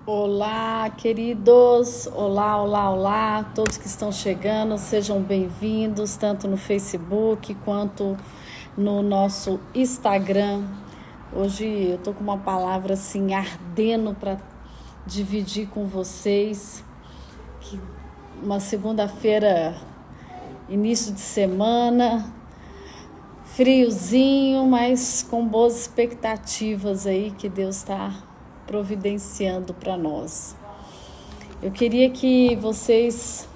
Olá, queridos! Olá, olá, olá! Todos que estão chegando, sejam bem-vindos, tanto no Facebook quanto no nosso Instagram. Hoje eu tô com uma palavra assim ardendo para dividir com vocês. Uma segunda-feira, início de semana, friozinho, mas com boas expectativas aí que Deus está providenciando para nós. Eu queria que vocês,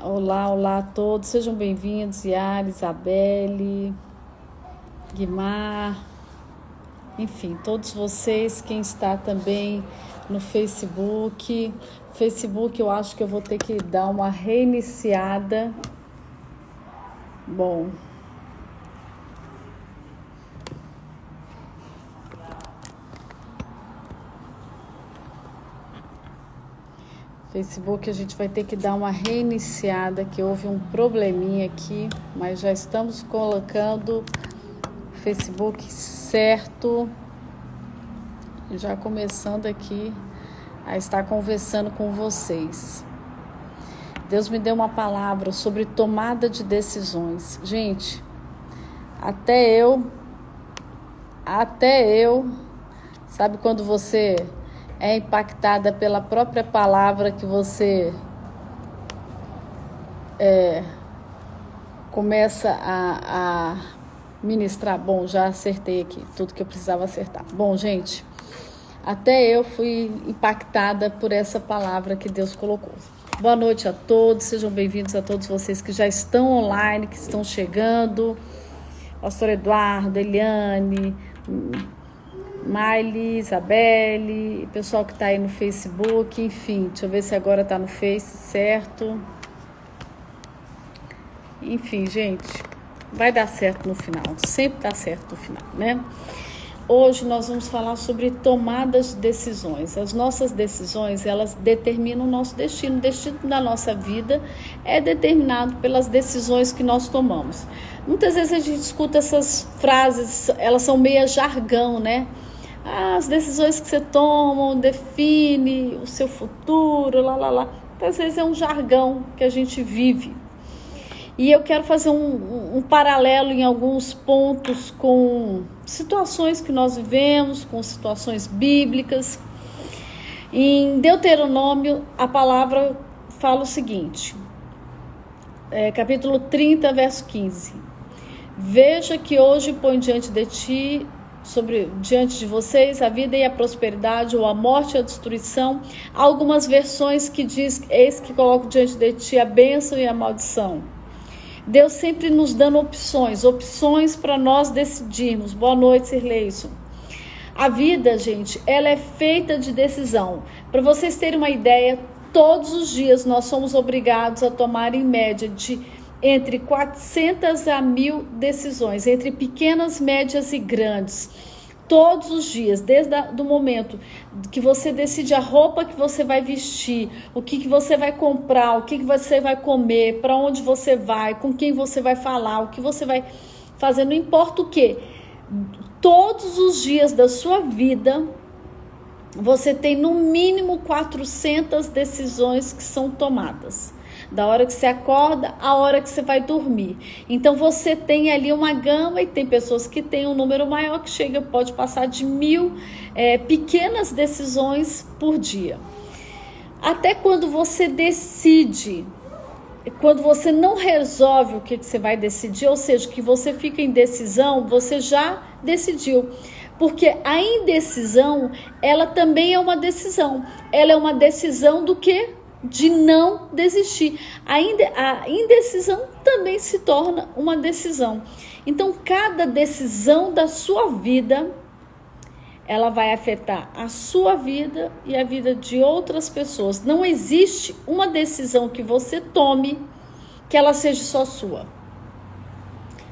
olá, olá a todos, sejam bem-vindos, Yara, Isabelle, Guimar, enfim, todos vocês, quem está também no Facebook. Facebook eu acho que eu vou ter que dar uma reiniciada. Bom, Facebook a gente vai ter que dar uma reiniciada, que houve um probleminha aqui, mas já estamos colocando o Facebook certo, já começando aqui a estar conversando com vocês. Deus me deu uma palavra sobre tomada de decisões. Gente, até eu, sabe quando você é impactada pela própria palavra que você começa a ministrar? Bom, já acertei aqui tudo que eu precisava acertar. Bom, gente, até eu fui impactada por essa palavra que Deus colocou. Boa noite a todos, sejam bem-vindos a todos vocês que já estão online, que estão chegando. Pastor Eduardo, Eliane, Miley, Isabelle, pessoal que está aí no Facebook, enfim, deixa eu ver se agora está no Face, certo? Enfim, gente, vai dar certo no final, sempre dá certo no final, né? Hoje nós vamos falar sobre tomadas de decisões. As nossas decisões, elas determinam o nosso destino. O destino da nossa vida é determinado pelas decisões que nós tomamos. Muitas vezes a gente escuta essas frases, elas são meio jargão, né? As decisões que você toma define o seu futuro, lá. Às vezes é um jargão que a gente vive. E eu quero fazer um paralelo em alguns pontos com situações que nós vivemos, com situações bíblicas. Em Deuteronômio, a palavra fala o seguinte, capítulo 30, verso 15. Veja que hoje põe diante de vocês a vida e a prosperidade, ou a morte e a destruição. Há algumas versões que diz, eis que coloco diante de ti a bênção e a maldição. Deus sempre nos dando opções para nós decidirmos. Boa noite, Sirleison. A vida, gente, ela é feita de decisão. Para vocês terem uma ideia, todos os dias nós somos obrigados a tomar em média de entre 400 a 1000 decisões, entre pequenas, médias e grandes. Todos os dias, desde o momento que você decide a roupa que você vai vestir, o que você vai comprar, o que você vai comer, para onde você vai, com quem você vai falar, o que você vai fazer, não importa o que. Todos os dias da sua vida, você tem no mínimo 400 decisões que são tomadas. Da hora que você acorda, a hora que você vai dormir. Então você tem ali uma gama, e tem pessoas que têm um número maior, que pode passar de 1000 pequenas decisões por dia. Até quando você decide, quando você não resolve o que você vai decidir, ou seja, que você fica em decisão, você já decidiu. Porque a indecisão, ela também é uma decisão. Ela é uma decisão do quê? De não desistir. A indecisão também se torna uma decisão. Então, cada decisão da sua vida, ela vai afetar a sua vida e a vida de outras pessoas. Não existe uma decisão que você tome que ela seja só sua.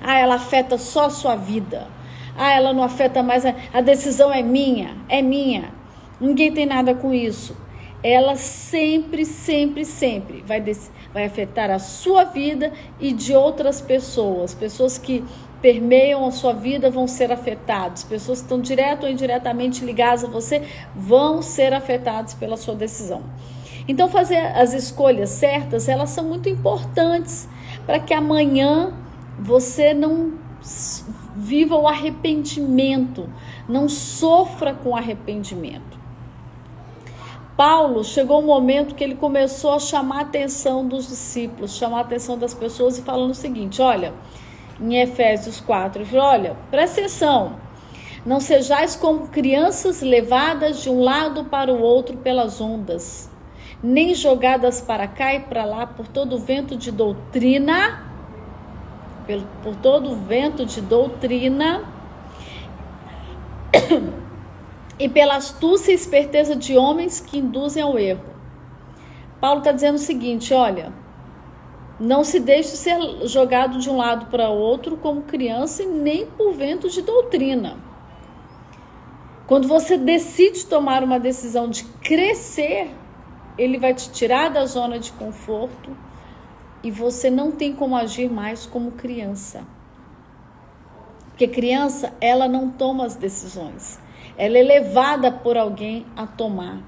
Ela afeta só a sua vida. Ela não afeta mais, a decisão é minha. Ninguém tem nada com isso. Ela sempre vai afetar a sua vida e de outras pessoas que permeiam a sua vida vão ser afetados. Pessoas que estão direto ou indiretamente ligadas a você vão ser afetadas pela sua decisão. Então, fazer as escolhas certas, elas são muito importantes para que amanhã você não viva o arrependimento, não sofra com arrependimento. Paulo, chegou um momento que ele começou a chamar a atenção dos discípulos, chamar a atenção das pessoas e falando o seguinte, olha, em Efésios 4, ele falou, olha, presta atenção, não sejais como crianças levadas de um lado para o outro pelas ondas, nem jogadas para cá e para lá por todo o vento de doutrina, por todo o vento de doutrina e pela astúcia e esperteza de homens que induzem ao erro. Paulo está dizendo o seguinte, olha, não se deixe ser jogado de um lado para o outro como criança e nem por vento de doutrina. Quando você decide tomar uma decisão de crescer, ele vai te tirar da zona de conforto e você não tem como agir mais como criança. Porque criança, ela não toma as decisões. Ela é levada por alguém a tomar.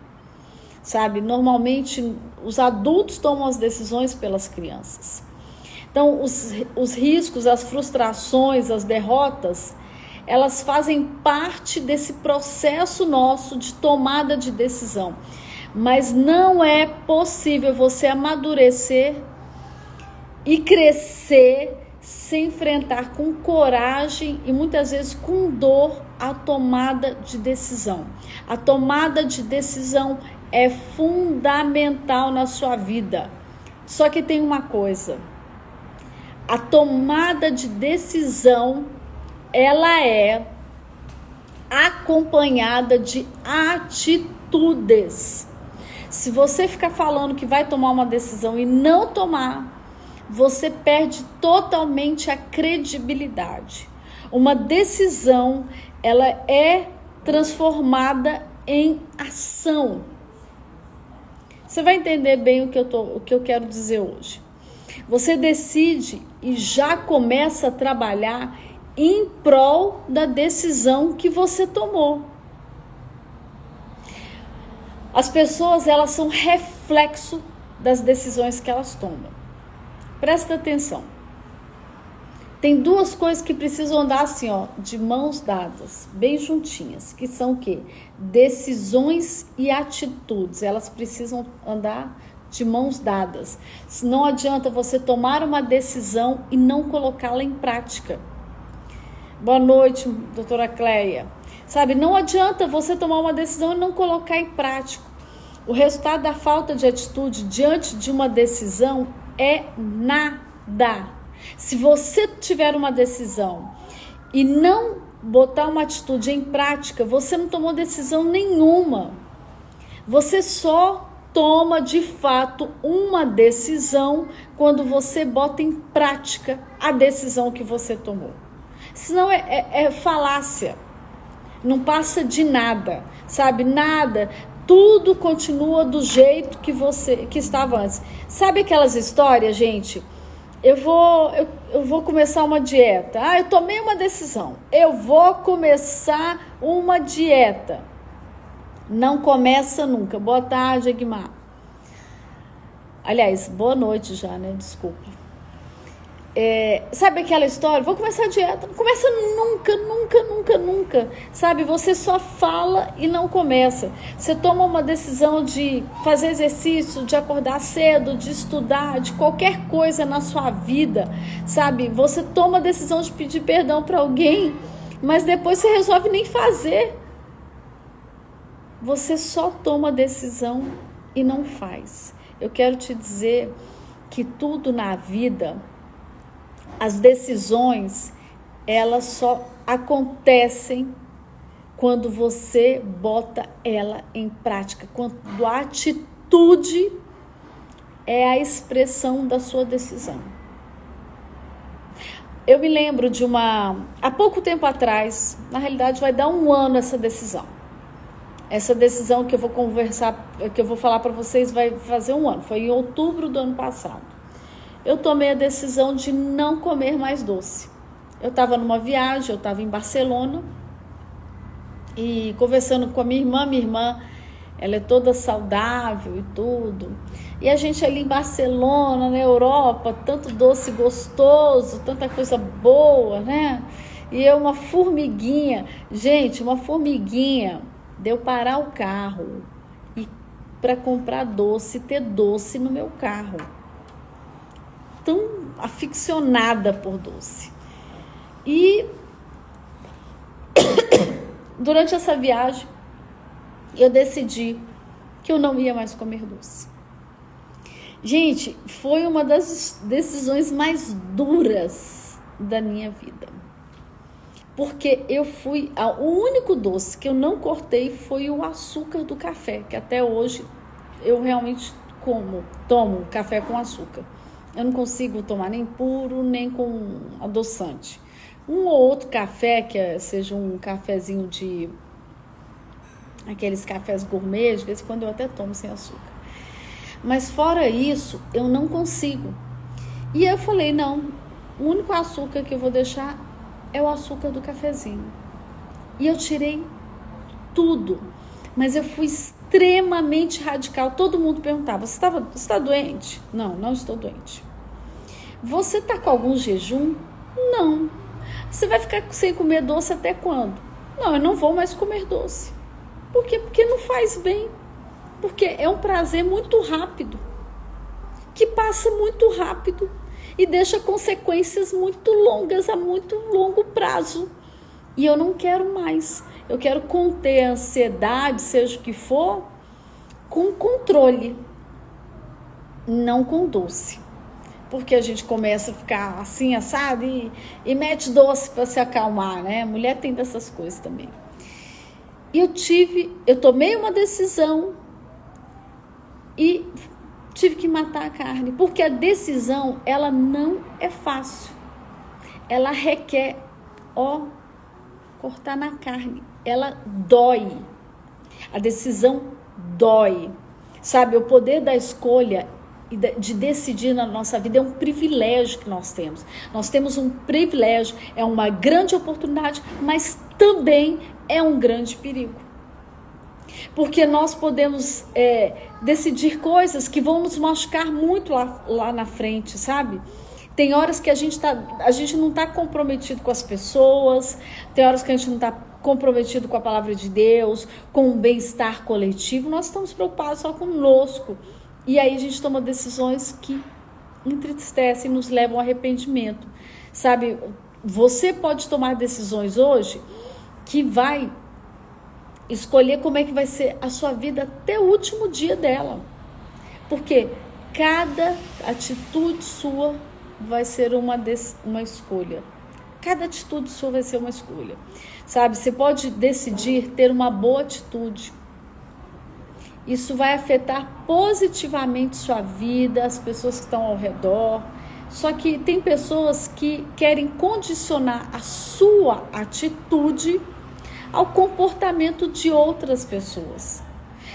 Sabe? Normalmente, os adultos tomam as decisões pelas crianças. Então, os riscos, as frustrações, as derrotas, elas fazem parte desse processo nosso de tomada de decisão. Mas não é possível você amadurecer e crescer sem enfrentar com coragem e muitas vezes com dor a tomada de decisão. A tomada de decisão é fundamental na sua vida. Só que tem uma coisa, a tomada de decisão, ela é acompanhada de atitudes. Se você ficar falando que vai tomar uma decisão e não tomar, você perde totalmente a credibilidade. Uma decisão, ela é transformada em ação. Você vai entender bem o que eu quero dizer hoje. Você decide e já começa a trabalhar em prol da decisão que você tomou. As pessoas, elas são reflexo das decisões que elas tomam. Presta atenção. Tem duas coisas que precisam andar assim, ó, de mãos dadas, bem juntinhas, que são o quê? Decisões e atitudes. Elas precisam andar de mãos dadas. Não adianta você tomar uma decisão e não colocá-la em prática. Boa noite, doutora Cleia. Sabe, não adianta você tomar uma decisão e não colocar em prática. O resultado da falta de atitude diante de uma decisão é nada. Se você tiver uma decisão e não botar uma atitude em prática, você não tomou decisão nenhuma. Você só toma de fato uma decisão quando você bota em prática a decisão que você tomou. Senão é falácia. Não passa de nada, sabe? Nada. Tudo continua do jeito que estava antes. Sabe aquelas histórias, gente? Eu vou começar uma dieta. Eu tomei uma decisão. Eu vou começar uma dieta. Não começa nunca. Boa tarde, Egmar. Aliás, boa noite já, né? Desculpa. Sabe aquela história? Vou começar a dieta. Não começa nunca. Sabe? Você só fala e não começa. Você toma uma decisão de fazer exercício, de acordar cedo, de estudar, de qualquer coisa na sua vida, sabe? Você toma a decisão de pedir perdão para alguém, mas depois você resolve nem fazer. Você só toma a decisão e não faz. Eu quero te dizer que tudo na vida, as decisões, elas só acontecem quando você bota ela em prática. Quando a atitude é a expressão da sua decisão. Eu me lembro de há pouco tempo atrás, na realidade vai dar 1 ano essa decisão. Essa decisão que eu vou conversar, que eu vou falar para vocês, vai fazer 1 ano. Foi em outubro do ano passado. Eu tomei a decisão de não comer mais doce. eu estava numa viagem, eu estava em Barcelona, e conversando com a minha irmã, ela é toda saudável e tudo. E a gente ali em Barcelona, na Europa, tanto doce gostoso, tanta coisa boa, né? E eu, uma formiguinha, gente, uma formiguinha, de eu parar o carro e para comprar doce, ter doce no meu carro. Tão aficionada por doce. E durante essa viagem, eu decidi que eu não ia mais comer doce. Gente, foi uma das decisões mais duras da minha vida. Porque o único doce que eu não cortei foi o açúcar do café, que até hoje eu realmente tomo café com açúcar. Eu não consigo tomar nem puro, nem com adoçante. Um ou outro café, seja um cafezinho de... aqueles cafés gourmet, de vez em quando eu até tomo sem açúcar. Mas fora isso, eu não consigo. E eu falei, não, o único açúcar que eu vou deixar é o açúcar do cafezinho. E eu tirei tudo. Mas eu fui extremamente radical. Todo mundo perguntava, você está doente? Não, não estou doente. Você está com algum jejum? Não. Você vai ficar sem comer doce até quando? Não, eu não vou mais comer doce. Por quê? Porque não faz bem. Porque é um prazer muito rápido, que passa muito rápido e deixa consequências muito longas a muito longo prazo. E eu não quero mais. Eu quero conter a ansiedade, seja o que for, com controle, não com doce. Porque a gente começa a ficar assim, assado, e mete doce para se acalmar, né? Mulher tem dessas coisas também. E eu tomei uma decisão e tive que matar a carne, porque a decisão, ela não é fácil. Ela requer, cortar na carne. Ela dói. A decisão dói. Sabe, o poder da escolha e de decidir na nossa vida é um privilégio que nós temos. Nós temos um privilégio, é uma grande oportunidade, mas também é um grande perigo. Porque nós podemos decidir coisas que vão nos machucar muito lá na frente, sabe? Tem horas que a gente não está comprometido com as pessoas, tem horas que a gente não está comprometido com a palavra de Deus, com o bem-estar coletivo, nós estamos preocupados só conosco. E aí a gente toma decisões que entristecem e nos levam ao arrependimento. Sabe, você pode tomar decisões hoje que vai escolher como é que vai ser a sua vida até o último dia dela. Porque cada atitude sua vai ser uma escolha. Cada atitude sua vai ser uma escolha. Sabe, você pode decidir ter uma boa atitude. Isso vai afetar positivamente sua vida, as pessoas que estão ao redor. Só que tem pessoas que querem condicionar a sua atitude ao comportamento de outras pessoas.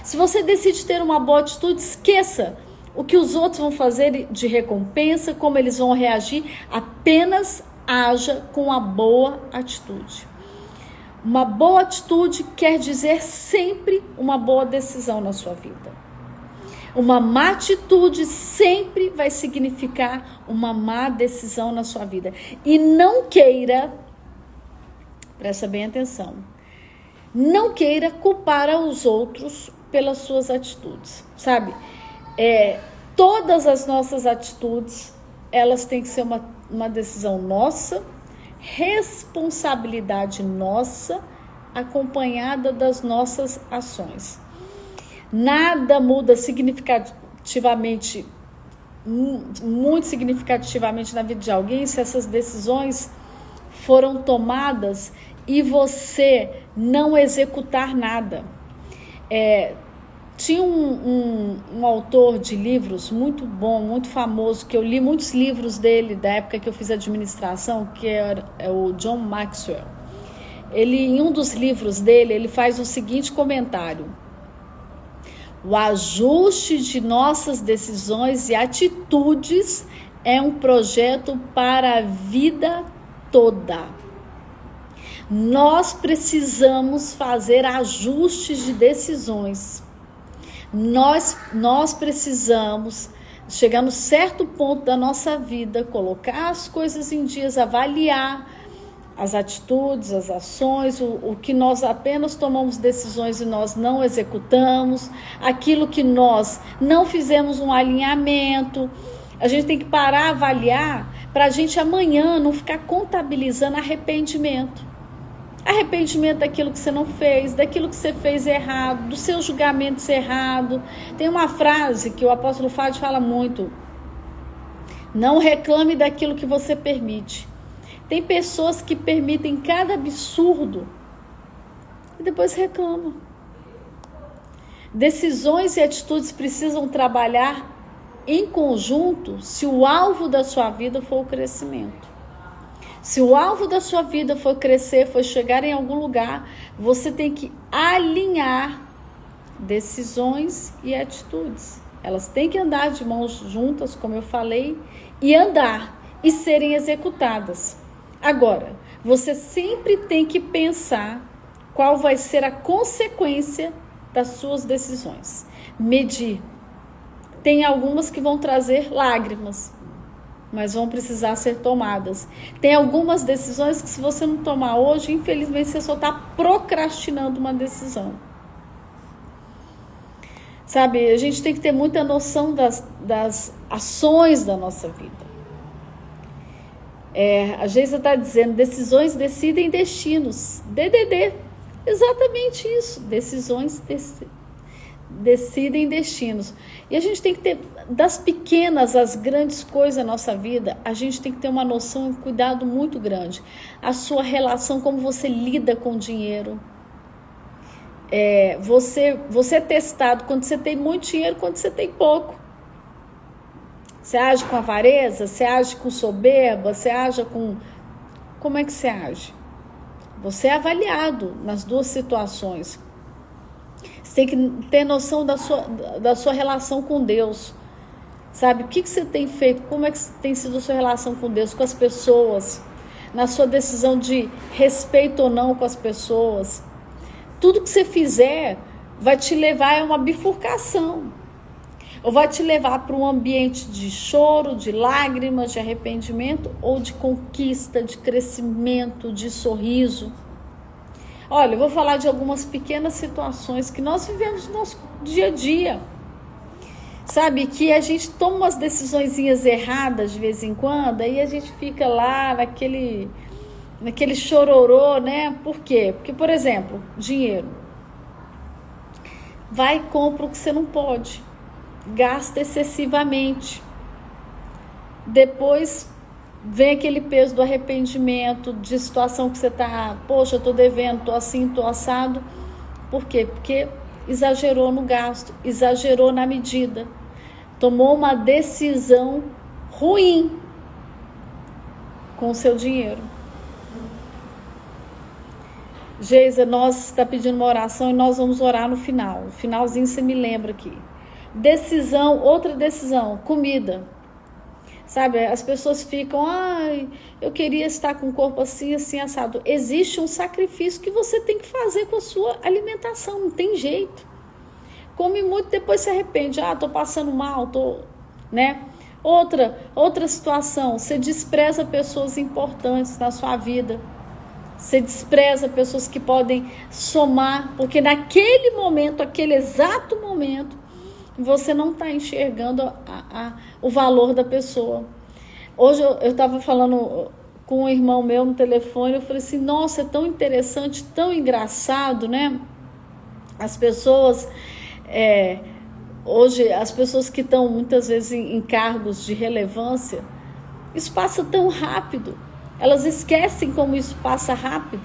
Se você decide ter uma boa atitude, esqueça o que os outros vão fazer de recompensa, como eles vão reagir, apenas haja com a boa atitude. Uma boa atitude quer dizer sempre uma boa decisão na sua vida. Uma má atitude sempre vai significar uma má decisão na sua vida. E não queira, presta bem atenção, não queira culpar os outros pelas suas atitudes, sabe? Todas as nossas atitudes, elas têm que ser uma decisão nossa, responsabilidade nossa, acompanhada das nossas ações. Nada muda significativamente, muito significativamente na vida de alguém se essas decisões foram tomadas e você não executar nada. Tinha um autor de livros muito bom, muito famoso, que eu li muitos livros dele da época que eu fiz administração, que é o John Maxwell. Em um dos livros dele, ele faz o seguinte comentário: o ajuste de nossas decisões e atitudes é um projeto para a vida toda. Nós precisamos fazer ajustes de decisões. Nós precisamos chegar no certo ponto da nossa vida, colocar as coisas em dias, avaliar as atitudes, as ações, o que nós apenas tomamos decisões e nós não executamos, aquilo que nós não fizemos um alinhamento. A gente tem que parar, avaliar, para a gente amanhã não ficar contabilizando arrependimento. Arrependimento daquilo que você não fez, daquilo que você fez errado, dos seus julgamentos errados. Tem uma frase que o apóstolo Fábio fala muito: não reclame daquilo que você permite. Tem pessoas que permitem cada absurdo e depois reclamam. Decisões e atitudes precisam trabalhar em conjunto se o alvo da sua vida for o crescimento. Se o alvo da sua vida for crescer, for chegar em algum lugar, você tem que alinhar decisões e atitudes. Elas têm que andar de mãos juntas, como eu falei, e andar e serem executadas. Agora, você sempre tem que pensar qual vai ser a consequência das suas decisões. Medir. Tem algumas que vão trazer lágrimas, mas vão precisar ser tomadas. Tem algumas decisões que, se você não tomar hoje, infelizmente você só está procrastinando uma decisão. Sabe, a gente tem que ter muita noção das ações da nossa vida. A Geisa está dizendo, decisões decidem destinos. DDD, exatamente isso. Decisões decidem destinos. E a gente tem que ter, das pequenas às grandes coisas da nossa vida, a gente tem que ter uma noção e um cuidado muito grande. A sua relação, como você lida com o dinheiro. Você é testado quando você tem muito dinheiro, quando você tem pouco. Você age com avareza, você age com soberba, você age com... Como é que você age? Você é avaliado nas duas situações. Você tem que ter noção da sua relação com Deus. Sabe, o que você tem feito? Como é que tem sido a sua relação com Deus, com as pessoas? Na sua decisão de respeito ou não com as pessoas. Tudo que você fizer vai te levar a uma bifurcação. Ou vai te levar para um ambiente de choro, de lágrimas, de arrependimento, ou de conquista, de crescimento, de sorriso. Olha, eu vou falar de algumas pequenas situações que nós vivemos no nosso dia a dia. Sabe, que a gente toma umas decisõezinhas erradas de vez em quando, aí a gente fica lá naquele chororô, né? Por quê? Porque, por exemplo, dinheiro. Vai e compra o que você não pode. Gasta excessivamente. Depois vem aquele peso do arrependimento, de situação que você tá, poxa, eu tô devendo, tô assim, tô assado. Por quê? Porque exagerou no gasto, exagerou na medida. Tomou uma decisão ruim com o seu dinheiro. Geisa, nós está pedindo uma oração e nós vamos orar no final. No finalzinho você me lembra aqui. Decisão, outra decisão, comida. Sabe, as pessoas ficam, eu queria estar com o corpo assim, assim, assado. Existe um sacrifício que você tem que fazer com a sua alimentação, não tem jeito. Come muito, depois se arrepende. Tô passando mal, né? Outra situação, você despreza pessoas importantes na sua vida. Você despreza pessoas que podem somar, porque naquele momento, aquele exato momento, você não está enxergando o valor da pessoa. Hoje eu estava falando com um irmão meu no telefone, eu falei assim, nossa, é tão interessante, tão engraçado, né? As pessoas, hoje, as pessoas que estão muitas vezes em cargos de relevância, isso passa tão rápido, elas esquecem como isso passa rápido.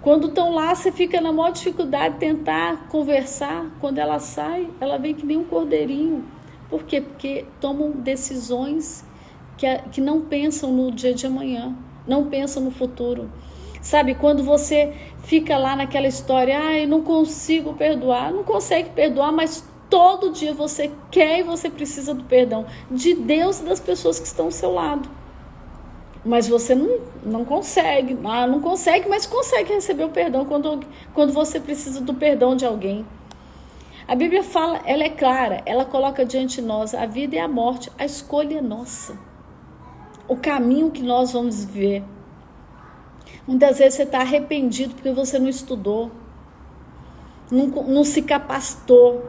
Quando estão lá, você fica na maior dificuldade de tentar conversar. Quando ela sai, ela vem que nem um cordeirinho. Por quê? Porque tomam decisões que não pensam no dia de amanhã, não pensam no futuro. Sabe, quando você fica lá naquela história, eu não consigo perdoar, não consegue perdoar, mas todo dia você quer e você precisa do perdão de Deus e das pessoas que estão ao seu lado. Mas você não consegue. Não consegue, mas consegue receber o perdão quando você precisa do perdão de alguém. A Bíblia fala, ela é clara, ela coloca diante de nós a vida e a morte, a escolha é nossa. O caminho que nós vamos viver. Muitas vezes você está arrependido porque você não estudou, não se capacitou,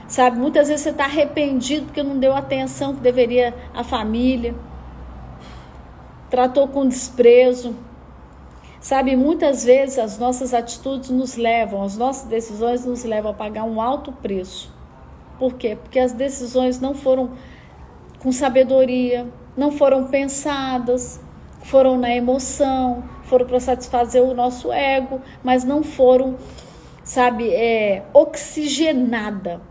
sabe? Muitas vezes você está arrependido porque não deu a atenção que deveria à família, tratou com desprezo, sabe? Muitas vezes as nossas atitudes nos levam, as nossas decisões nos levam a pagar um alto preço. Por quê? Porque as decisões não foram com sabedoria, não foram pensadas, foram na emoção, foram para satisfazer o nosso ego, mas não foram, sabe, oxigenada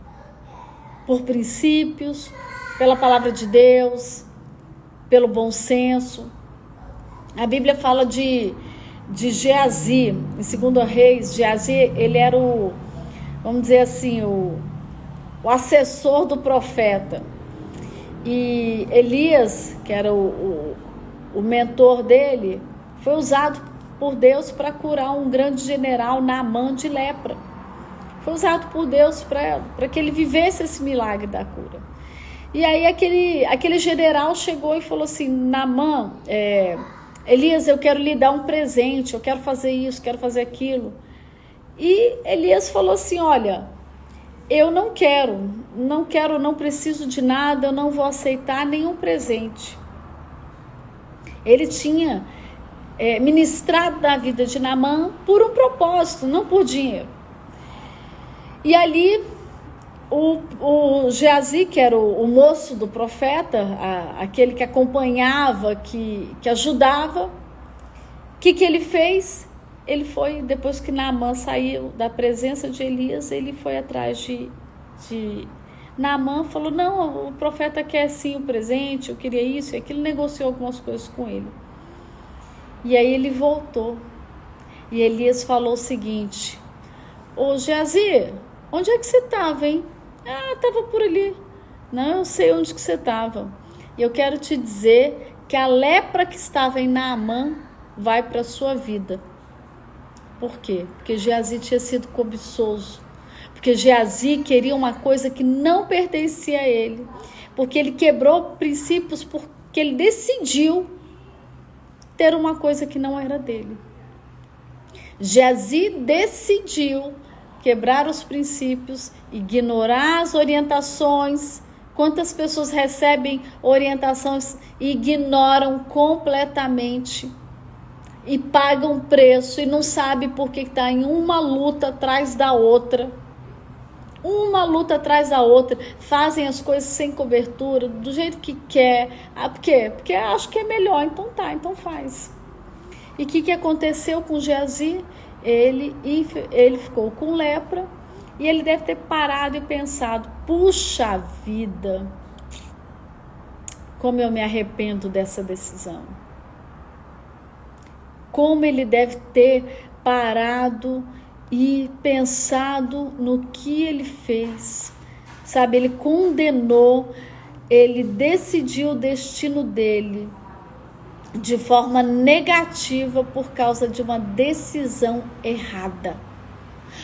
por princípios, pela palavra de Deus, pelo bom senso. A Bíblia fala de Geazi, em 2 Reis. Geazi, ele era vamos dizer assim, o assessor do profeta. E Elias, que era o mentor dele, foi usado por Deus para curar um grande general, Naamã, de lepra. Foi usado por Deus para que ele vivesse esse milagre da cura. E aí aquele general chegou e falou assim: Naamã, Elias, eu quero lhe dar um presente, eu quero fazer isso, quero fazer aquilo. E Elias falou assim: olha, eu não quero, não preciso de nada, eu não vou aceitar nenhum presente. Ele tinha ministrado na vida de Naamã por um propósito, não por dinheiro. E ali o Geazi, que era o moço do profeta, aquele que acompanhava, que ajudava, o que ele fez? Ele foi, depois que Naamã saiu da presença de Elias, ele foi atrás de Naamã, falou: não, o profeta quer sim o presente, eu queria isso e aquilo, negociou algumas coisas com ele. E aí ele voltou, e Elias falou o seguinte: ô Geazi, onde é que você estava, hein? Estava por ali. Não, eu sei onde que você estava. E eu quero te dizer que a lepra que estava em Naamã vai para a sua vida. Por quê? Porque Geazi tinha sido cobiçoso. Porque Geazi queria uma coisa que não pertencia a ele. Porque ele quebrou princípios, porque ele decidiu ter uma coisa que não era dele. Geazi decidiu quebrar os princípios, ignorar as orientações. Quantas pessoas recebem orientações e ignoram completamente e pagam preço e não sabe por que está em uma luta atrás da outra. Uma luta atrás da outra, fazem as coisas sem cobertura, do jeito que quer. Por quê? Porque acho que é melhor, então faz. E o que aconteceu com Geazi? Ele ficou com lepra e ele deve ter parado e pensado: puxa vida, como eu me arrependo dessa decisão. Como ele deve ter parado e pensado no que ele fez. Sabe, ele condenou, ele decidiu o destino dele de forma negativa por causa de uma decisão errada.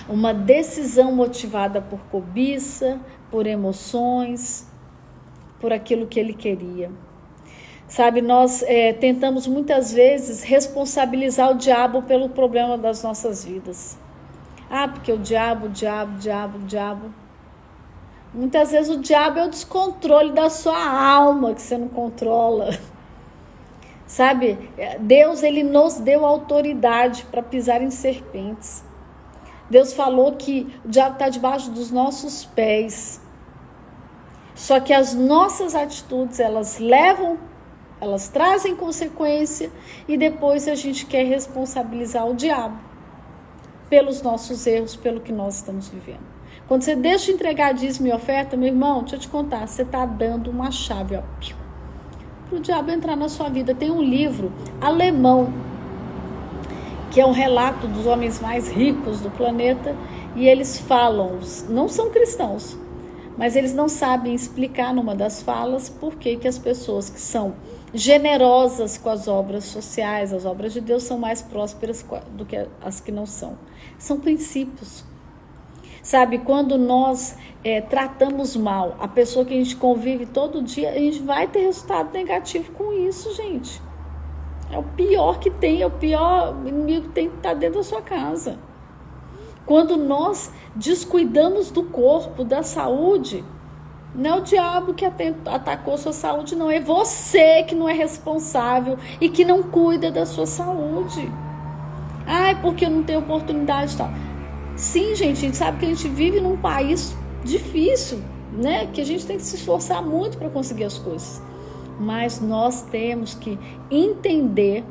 Uma decisão motivada por cobiça, por emoções, por aquilo que ele queria. Sabe, nós tentamos muitas vezes responsabilizar o diabo pelo problema das nossas vidas. Porque o diabo. Muitas vezes o diabo é o descontrole da sua alma que você não controla. Sabe, Deus, ele nos deu autoridade para pisar em serpentes. Deus falou que o diabo está debaixo dos nossos pés. Só que as nossas atitudes, elas trazem consequência e depois a gente quer responsabilizar o diabo pelos nossos erros, pelo que nós estamos vivendo. Quando você deixa de entregar dízimo e oferta, meu irmão, deixa eu te contar, você está dando uma chave, para o diabo entrar na sua vida. Tem um livro alemão, que é um relato dos homens mais ricos do planeta, e eles falam, não são cristãos, mas eles não sabem explicar numa das falas por que as pessoas que são generosas com as obras sociais. As obras de Deus são mais prósperas do que as que não são. São princípios. Sabe, quando nós tratamos mal a pessoa que a gente convive todo dia, a gente vai ter resultado negativo com isso, gente. É o pior que tem, é o pior inimigo que tem que estar dentro da sua casa. Quando nós descuidamos do corpo, da saúde, não é o diabo que atacou sua saúde, não. É você que não é responsável e que não cuida da sua saúde. Ai, porque eu não tenho oportunidade e tal. Sim, gente, a gente sabe que a gente vive num país difícil, né? Que a gente tem que se esforçar muito para conseguir as coisas. Mas nós temos que entender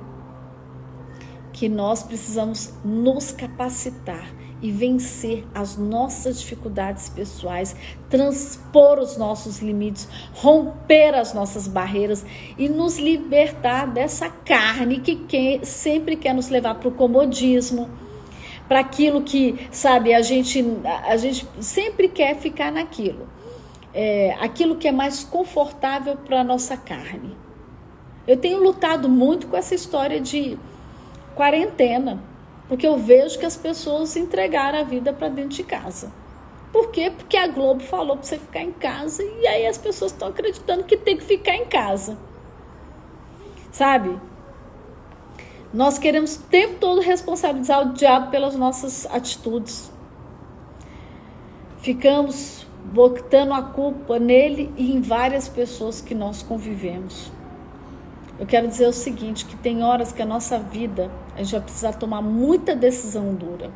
que nós precisamos nos capacitar e vencer as nossas dificuldades pessoais, transpor os nossos limites, romper as nossas barreiras e nos libertar dessa carne que sempre quer nos levar para o comodismo, para aquilo que, sabe, a gente sempre quer ficar naquilo. Aquilo que é mais confortável para a nossa carne. Eu tenho lutado muito com essa história de quarentena, porque eu vejo que as pessoas entregaram a vida para dentro de casa. Por quê? Porque a Globo falou para você ficar em casa e aí as pessoas estão acreditando que tem que ficar em casa. Sabe? Nós queremos o tempo todo responsabilizar o diabo pelas nossas atitudes. Ficamos botando a culpa nele e em várias pessoas que nós convivemos. Eu quero dizer o seguinte, que tem horas que a nossa vida, a gente vai precisar tomar muita decisão dura.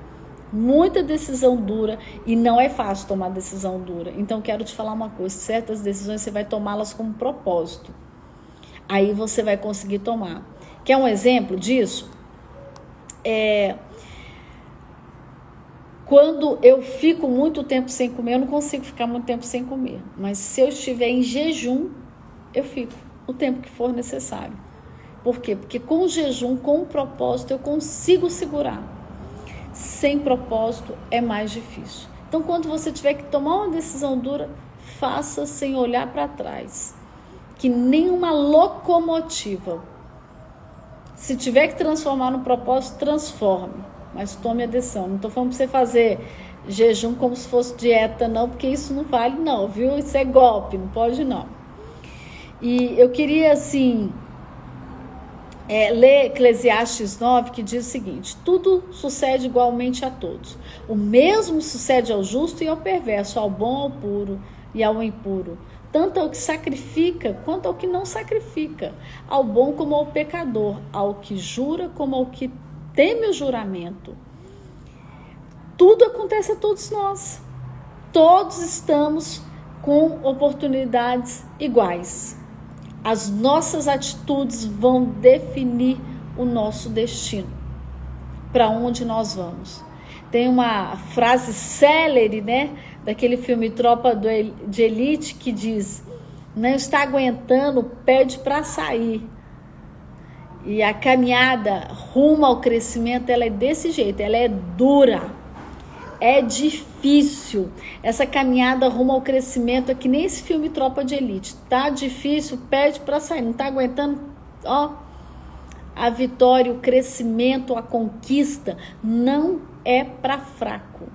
Muita decisão dura e não é fácil tomar decisão dura. Então, quero te falar uma coisa, certas decisões você vai tomá-las como propósito. Aí você vai conseguir tomar. Quer um exemplo disso? Quando eu fico muito tempo sem comer, eu não consigo ficar muito tempo sem comer. Mas se eu estiver em jejum, eu fico o tempo que for necessário. Por quê? Porque com o jejum, com o propósito, eu consigo segurar. Sem propósito é mais difícil. Então, quando você tiver que tomar uma decisão dura, faça sem olhar para trás. Que nem uma locomotiva. Se tiver que transformar no propósito, transforme. Mas tome a decisão. Não estou falando para você fazer jejum como se fosse dieta, não, porque isso não vale, não, viu? Isso é golpe, não pode, não. E eu queria, assim, ler Eclesiastes 9, que diz o seguinte: tudo sucede igualmente a todos. O mesmo sucede ao justo e ao perverso, ao bom, ao puro e ao impuro. Tanto ao que sacrifica, quanto ao que não sacrifica. Ao bom como ao pecador, ao que jura como ao que teme o juramento. Tudo acontece a todos nós. Todos estamos com oportunidades iguais. As nossas atitudes vão definir o nosso destino. Para onde nós vamos. Tem uma frase célere, né? Daquele filme Tropa de Elite, que diz: não está aguentando, pede para sair. E a caminhada rumo ao crescimento, ela é desse jeito, ela é dura, é difícil. Essa caminhada rumo ao crescimento é que nem esse filme Tropa de Elite. Tá difícil, pede para sair, não tá aguentando, ó. A vitória, o crescimento, a conquista não é para fraco.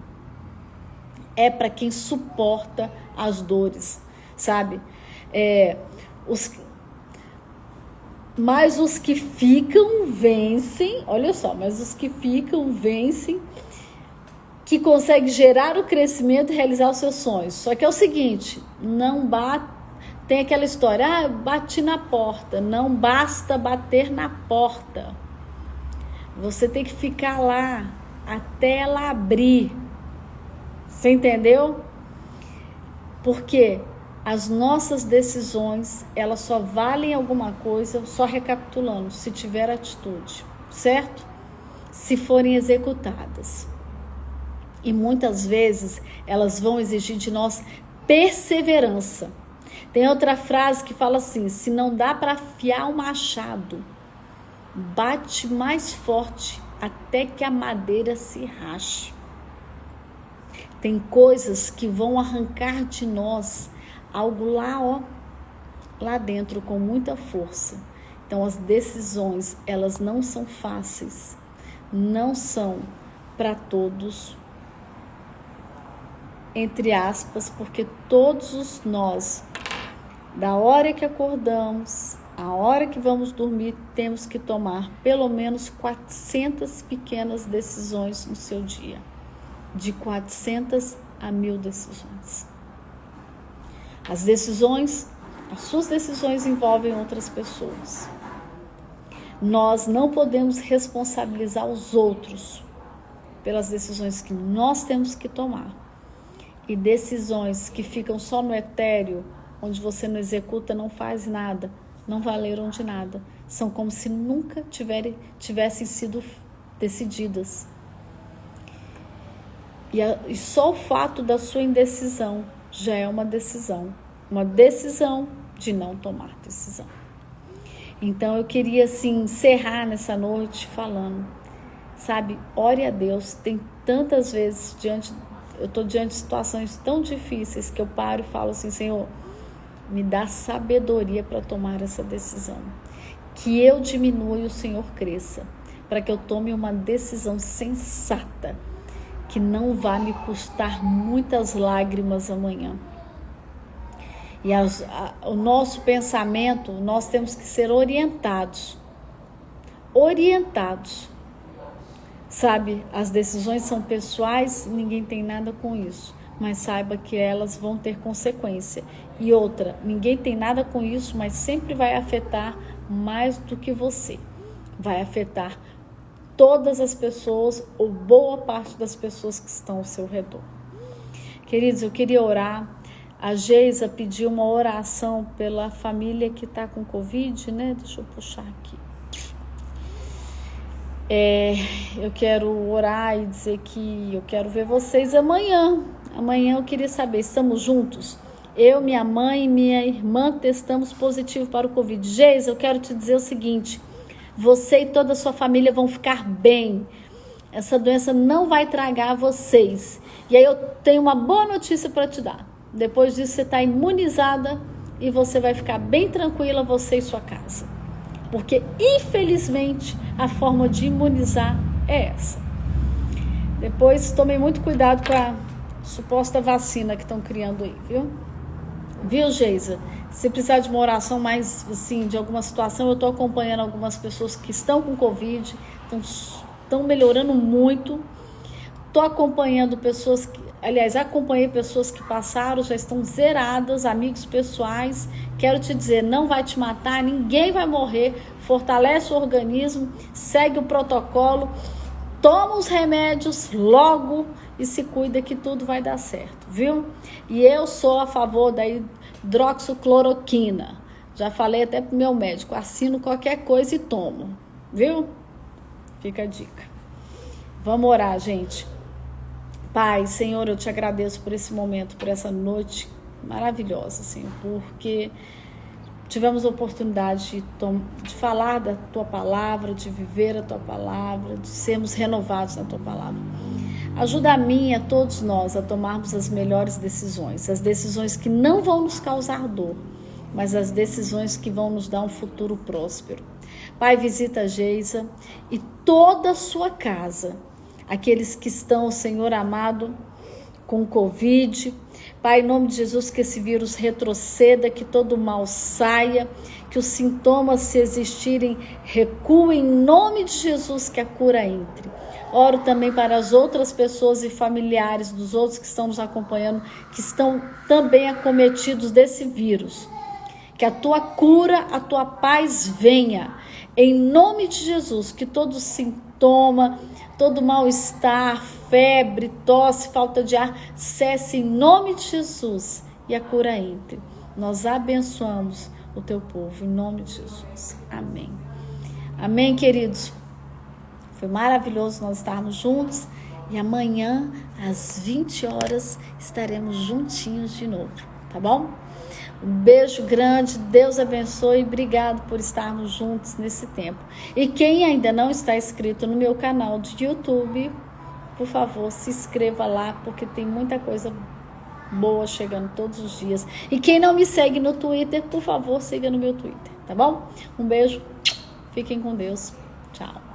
É para quem suporta as dores, sabe? Mas os que ficam vencem, olha só, mas os que ficam vencem, que conseguem gerar o crescimento e realizar os seus sonhos. Só que é o seguinte, não bate, tem aquela história, bati na porta, não basta bater na porta. Você tem que ficar lá até ela abrir. Você entendeu? Porque as nossas decisões, elas só valem alguma coisa, só recapitulando, se tiver atitude, certo? Se forem executadas. E muitas vezes elas vão exigir de nós perseverança. Tem outra frase que fala assim: se não dá para afiar o machado, bate mais forte até que a madeira se rache. Tem coisas que vão arrancar de nós algo lá, ó, lá dentro com muita força. Então as decisões, elas não são fáceis, não são para todos, entre aspas, porque todos nós, da hora que acordamos, a hora que vamos dormir, temos que tomar pelo menos 400 pequenas decisões no seu dia. De 400 a 1000 decisões. As suas decisões envolvem outras pessoas. Nós não podemos responsabilizar os outros pelas decisões que nós temos que tomar. E decisões que ficam só no etéreo, onde você não executa, não faz nada, não valeram de nada. São como se nunca tivessem sido decididas. E só o fato da sua indecisão já é uma decisão de não tomar decisão. Então eu queria assim encerrar nessa noite falando, sabe, ore a Deus. Tem tantas vezes eu estou diante de situações tão difíceis que eu paro e falo assim: Senhor, me dá sabedoria para tomar essa decisão. Que eu diminua e o Senhor cresça, para que eu tome uma decisão sensata, que não vá me custar muitas lágrimas amanhã. E o nosso pensamento, nós temos que ser orientados. Sabe, as decisões são pessoais, ninguém tem nada com isso. Mas saiba que elas vão ter consequência. E outra, ninguém tem nada com isso, mas sempre vai afetar mais do que você. Vai afetar todas as pessoas, ou boa parte das pessoas que estão ao seu redor. Queridos, eu queria orar. A Geisa pediu uma oração pela família que está com Covid, né? Deixa eu puxar aqui. Eu quero orar e dizer que eu quero ver vocês amanhã. Amanhã eu queria saber, estamos juntos? Eu, minha mãe e minha irmã testamos positivo para o Covid. Geisa, eu quero te dizer o seguinte: você e toda a sua família vão ficar bem. Essa doença não vai tragar vocês. E aí eu tenho uma boa notícia para te dar. Depois disso você está imunizada e você vai ficar bem tranquila, você e sua casa. Porque, infelizmente, a forma de imunizar é essa. Depois, tomem muito cuidado com a suposta vacina que estão criando aí, viu? Viu, Geisa? Se precisar de uma oração mais, assim, de alguma situação, eu estou acompanhando algumas pessoas que estão com Covid, estão melhorando muito. Estou acompanhando pessoas acompanhei pessoas que passaram, já estão zeradas, amigos pessoais. Quero te dizer, não vai te matar, ninguém vai morrer. Fortalece o organismo, segue o protocolo, toma os remédios logo e se cuida que tudo vai dar certo, viu? E eu sou a favor da hidroxicloroquina. Já falei até pro meu médico, assino qualquer coisa e tomo, viu? Fica a dica. Vamos orar, gente. Pai, Senhor, eu te agradeço por esse momento, por essa noite maravilhosa, Senhor, porque tivemos a oportunidade de falar da Tua Palavra, de viver a Tua Palavra, de sermos renovados na Tua Palavra. Ajuda a mim e a todos nós a tomarmos as melhores decisões, as decisões que não vão nos causar dor, mas as decisões que vão nos dar um futuro próspero. Pai, visita a Geisa e toda a sua casa, aqueles que estão, Senhor amado, com Covid. Pai, em nome de Jesus, que esse vírus retroceda, que todo mal saia, que os sintomas, se existirem, recuem, em nome de Jesus, que a cura entre. Oro também para as outras pessoas e familiares dos outros que estão nos acompanhando, que estão também acometidos desse vírus. Que a tua cura, a tua paz venha. Em nome de Jesus, que todo sintoma, todo mal-estar, febre, tosse, falta de ar, cesse em nome de Jesus e a cura entre. Nós abençoamos o teu povo, em nome de Jesus. Amém. Amém, queridos. Foi maravilhoso nós estarmos juntos e amanhã, às 20 horas, estaremos juntinhos de novo, tá bom? Um beijo grande, Deus abençoe e obrigado por estarmos juntos nesse tempo. E quem ainda não está inscrito no meu canal de YouTube, por favor, se inscreva lá, porque tem muita coisa boa chegando todos os dias. E quem não me segue no Twitter, por favor, siga no meu Twitter, tá bom? Um beijo. Fiquem com Deus. Tchau.